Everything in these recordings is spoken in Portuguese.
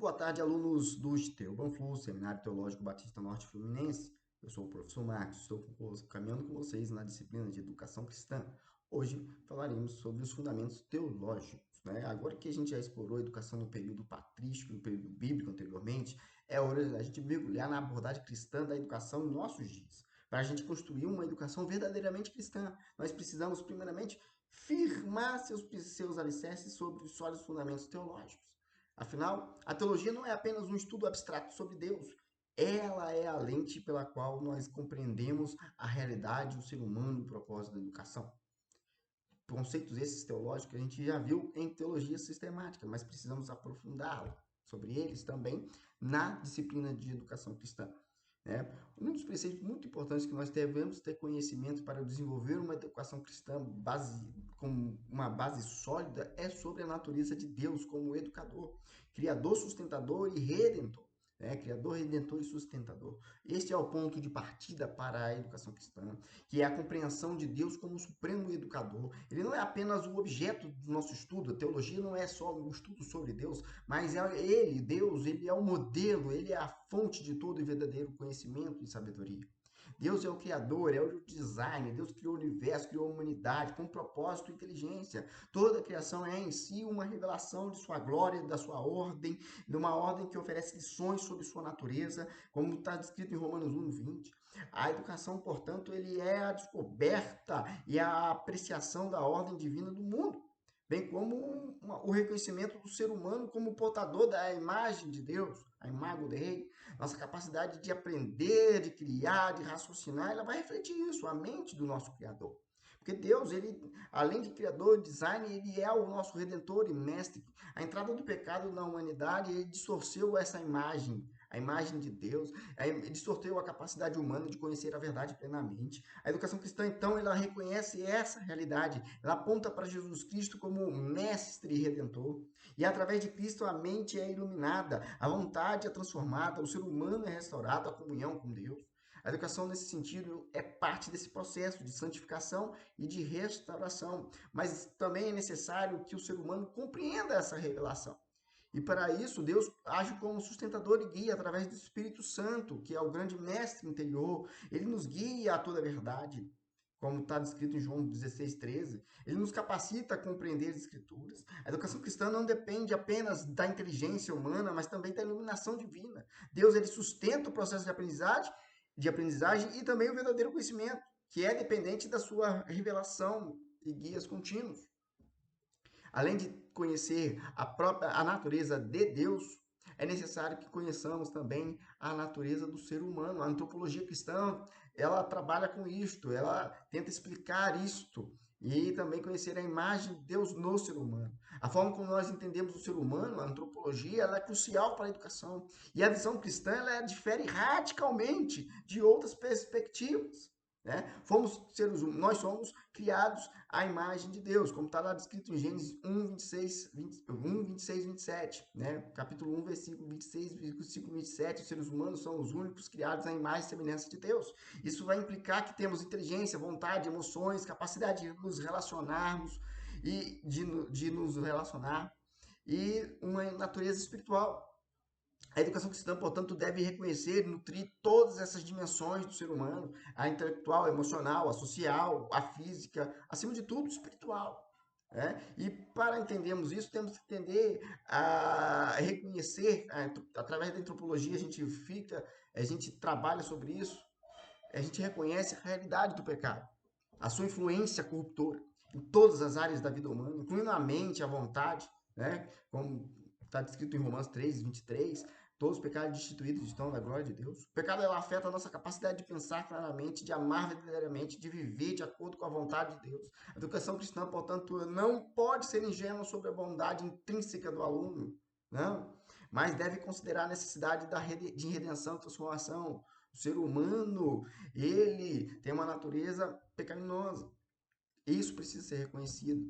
boa tarde, alunos do Banflu, Seminário Teológico Batista Norte Fluminense. Eu sou o professor Marcos, estou caminhando com vocês na disciplina de Educação Cristã. Hoje falaremos sobre os fundamentos teológicos, né? Agora que a gente já explorou a educação no período patrístico, no período bíblico anteriormente, é hora da gente mergulhar na abordagem cristã da educação em nossos dias. Para a gente construir uma educação verdadeiramente cristã, nós precisamos, primeiramente, firmar seus alicerces sobre os sólidos fundamentos teológicos. Afinal, a teologia não é apenas um estudo abstrato sobre Deus, ela é a lente pela qual nós compreendemos a realidade, o ser humano e o propósito da educação. Conceitos esses teológicos que a gente já viu em teologia sistemática, mas precisamos aprofundá-la sobre eles também na disciplina de educação cristã. Né? Um dos preceitos muito importantes que nós devemos ter conhecimento para desenvolver uma educação cristã com uma base sólida é sobre a natureza de Deus como educador, criador, sustentador e redentor. Né? Criador, redentor e sustentador. Este é o ponto de partida para a educação cristã, que é a compreensão de Deus como o supremo educador. Ele não é apenas o objeto do nosso estudo, a teologia não é só um estudo sobre Deus, mas ele, Deus, ele é o modelo, ele é a fonte de todo e verdadeiro conhecimento e sabedoria. Deus é o criador, é o design, Deus criou o universo, criou a humanidade com propósito e inteligência. Toda a criação é em si uma revelação de sua glória, da sua ordem, de uma ordem que oferece lições sobre sua natureza, como está descrito em Romanos 1:20. A educação, portanto, ele é a descoberta e a apreciação da ordem divina do mundo, bem como o reconhecimento do ser humano como portador da imagem de Deus, a imago Dei. Nossa capacidade de aprender, de criar, de raciocinar, ela vai refletir isso, a mente do nosso Criador. Porque Deus, ele, além de criador, design, ele é o nosso redentor e mestre. A entrada do pecado na humanidade, ele distorceu essa imagem, a imagem de Deus, distorceu a capacidade humana de conhecer a verdade plenamente. A educação cristã, então, ela reconhece essa realidade, ela aponta para Jesus Cristo como mestre e redentor. E através de Cristo a mente é iluminada, a vontade é transformada, o ser humano é restaurado, a comunhão com Deus. A educação, nesse sentido, é parte desse processo de santificação e de restauração, mas também é necessário que o ser humano compreenda essa revelação. E para isso, Deus age como sustentador e guia através do Espírito Santo, que é o grande mestre interior. Ele nos guia a toda a verdade, como está descrito em João 16:13. Ele nos capacita a compreender as Escrituras. A educação cristã não depende apenas da inteligência humana, mas também da iluminação divina. Deus, ele sustenta o processo de aprendizagem e também o verdadeiro conhecimento, que é dependente da sua revelação e guias contínuos. Além de conhecer a natureza de Deus, é necessário que conheçamos também a natureza do ser humano. A antropologia cristã, ela trabalha com isto, ela tenta explicar isto e também conhecer a imagem de Deus no ser humano. A forma como nós entendemos o ser humano, a antropologia, ela é crucial para a educação. E a visão cristã, ela difere radicalmente de outras perspectivas. Né? Nós somos criados à imagem de Deus, como está lá descrito em Gênesis 1:26, 27, né? Capítulo 1, versículo 26, versículo 27, os seres humanos são os únicos criados à imagem e semelhança de Deus. Isso vai implicar que temos inteligência, vontade, emoções, capacidade de nos relacionarmos e de nos relacionar e uma natureza espiritual. A educação cristã, portanto, deve reconhecer e nutrir todas essas dimensões do ser humano, a intelectual, a emocional, a social, a física, acima de tudo, espiritual. Né? E para entendermos isso, temos que entender, reconhecer, através da antropologia, a gente trabalha sobre isso, a gente reconhece a realidade do pecado, a sua influência corruptora em todas as áreas da vida humana, incluindo a mente, a vontade, né? Como está descrito em Romanos 3:23, todos os pecados destituídos estão da glória de Deus. O pecado, ela afeta a nossa capacidade de pensar claramente, de amar verdadeiramente, de viver de acordo com a vontade de Deus. A educação cristã, portanto, não pode ser ingênua sobre a bondade intrínseca do aluno, não, mas deve considerar a necessidade de redenção e transformação. O ser humano, ele tem uma natureza pecaminosa. Isso precisa ser reconhecido.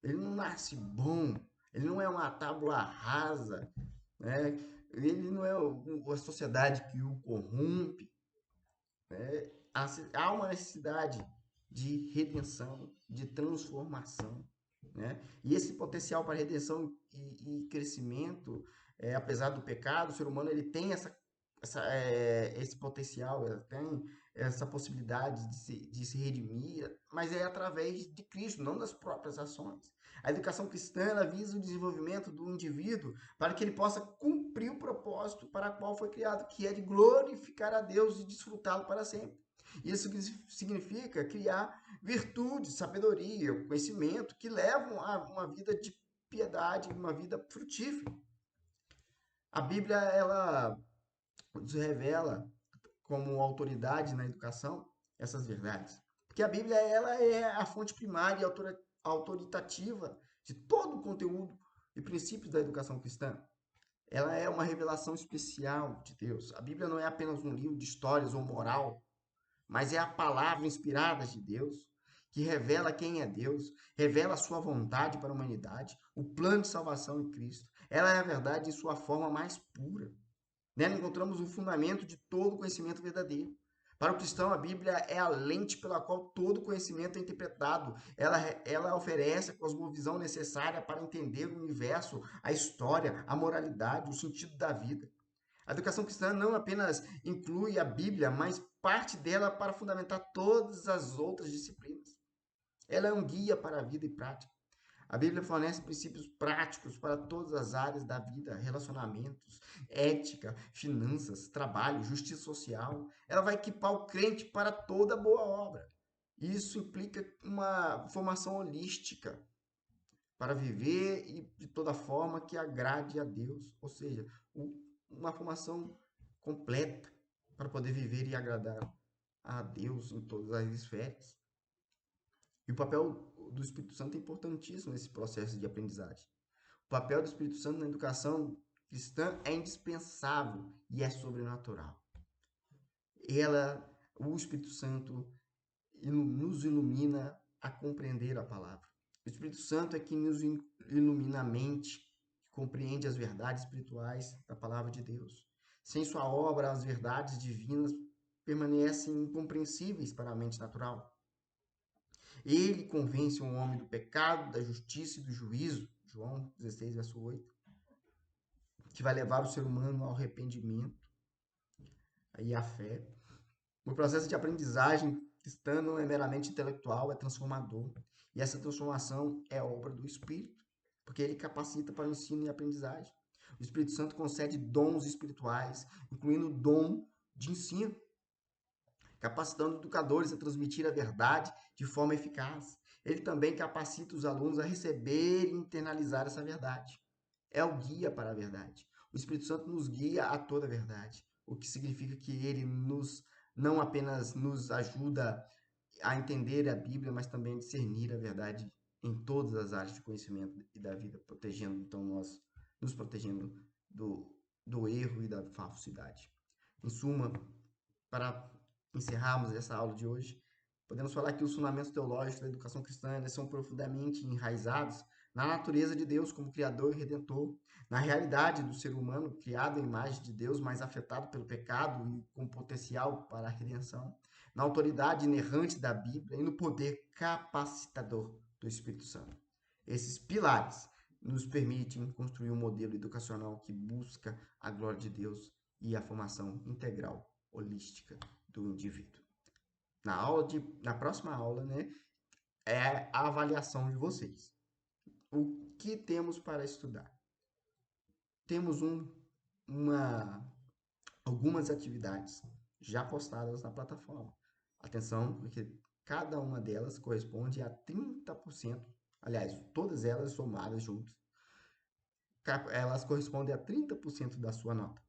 Ele não nasce bom, ele não é uma tábua rasa, né? Ele não é a sociedade que o corrompe. Né? Há uma necessidade de redenção, de transformação. né? E esse potencial para redenção e crescimento, apesar do pecado, o ser humano ele tem esse potencial, ele tem essa possibilidade de se redimir, mas é através de Cristo, não das próprias ações. A educação cristã ela visa o desenvolvimento do indivíduo para que ele possa cumprir o propósito para o qual foi criado, que é de glorificar a Deus e desfrutá-lo para sempre. Isso significa criar virtude, sabedoria, conhecimento que levam a uma vida de piedade, uma vida frutífera. A Bíblia ela nos revela como autoridade na educação essas verdades. Porque a Bíblia ela é a fonte primária e autoritativa de todo o conteúdo e princípios da educação cristã. Ela é uma revelação especial de Deus. A Bíblia não é apenas um livro de histórias ou moral, mas é a palavra inspirada de Deus que revela quem é Deus, revela a sua vontade para a humanidade, o plano de salvação em Cristo. Ela é a verdade em sua forma mais pura. Nela encontramos o fundamento de todo conhecimento verdadeiro. Para o cristão, a Bíblia é a lente pela qual todo conhecimento é interpretado. Ela oferece a cosmovisão necessária para entender o universo, a história, a moralidade, o sentido da vida. A educação cristã não apenas inclui a Bíblia, mas parte dela para fundamentar todas as outras disciplinas. Ela é um guia para a vida e prática. A Bíblia fornece princípios práticos para todas as áreas da vida, relacionamentos, ética, finanças, trabalho, justiça social. Ela vai equipar o crente para toda boa obra. Isso implica uma formação holística para viver e de toda forma que agrade a Deus, ou seja, uma formação completa para poder viver e agradar a Deus em todas as esferas. E o papel do Espírito Santo é importantíssimo nesse processo de aprendizagem. O papel do Espírito Santo na educação cristã é indispensável e é sobrenatural. O Espírito Santo, nos ilumina a compreender a palavra. O Espírito Santo é que nos ilumina a mente, que compreende as verdades espirituais da palavra de Deus. Sem sua obra, as verdades divinas permanecem incompreensíveis para a mente natural. Ele convence o homem do pecado, da justiça e do juízo, João 16, verso 8, que vai levar o ser humano ao arrependimento e à fé. O processo de aprendizagem cristã não é meramente intelectual, é transformador. E essa transformação é obra do Espírito, porque ele capacita para o ensino e aprendizagem. O Espírito Santo concede dons espirituais, incluindo o dom de ensino, capacitando educadores a transmitir a verdade de forma eficaz. Ele também capacita os alunos a receber e internalizar essa verdade. É o guia para a verdade. O Espírito Santo nos guia a toda a verdade, o que significa que ele não apenas nos ajuda a entender a Bíblia, mas também a discernir a verdade em todas as áreas de conhecimento e da vida, protegendo então nos protegendo do erro e da falsidade. Em suma, para encerrarmos essa aula de hoje, podemos falar que os fundamentos teológicos da educação cristã são profundamente enraizados na natureza de Deus como Criador e Redentor, na realidade do ser humano criado à imagem de Deus, mas afetado pelo pecado e com potencial para a redenção, na autoridade inerrante da Bíblia e no poder capacitador do Espírito Santo. Esses pilares nos permitem construir um modelo educacional que busca a glória de Deus e a formação integral, holística do indivíduo. Na próxima aula, né, é a avaliação de vocês. O que temos para estudar? Temos algumas atividades já postadas na plataforma. Atenção, porque cada uma delas corresponde a 30%, aliás, todas elas somadas juntas, elas correspondem a 30% da sua nota.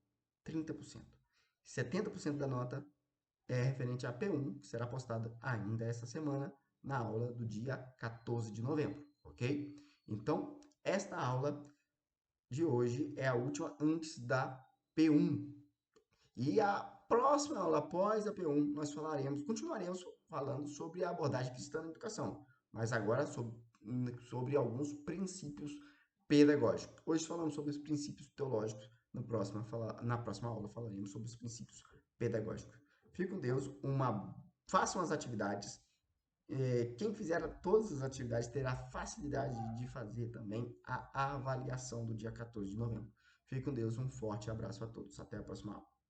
30%. 70% da nota é referente à P1, que será postada ainda essa semana, na aula do dia 14 de novembro, ok? Então, esta aula de hoje é a última antes da P1. E a próxima aula após a P1, nós continuaremos falando sobre a abordagem cristã na educação, mas agora sobre alguns princípios pedagógicos. Hoje falamos sobre os princípios teológicos, na próxima aula falaremos sobre os princípios pedagógicos. Fique com Deus, façam as atividades Quem fizer todas as atividades terá facilidade de fazer também a avaliação do dia 14 de novembro. Fique com Deus, um forte abraço a todos. Até a próxima aula.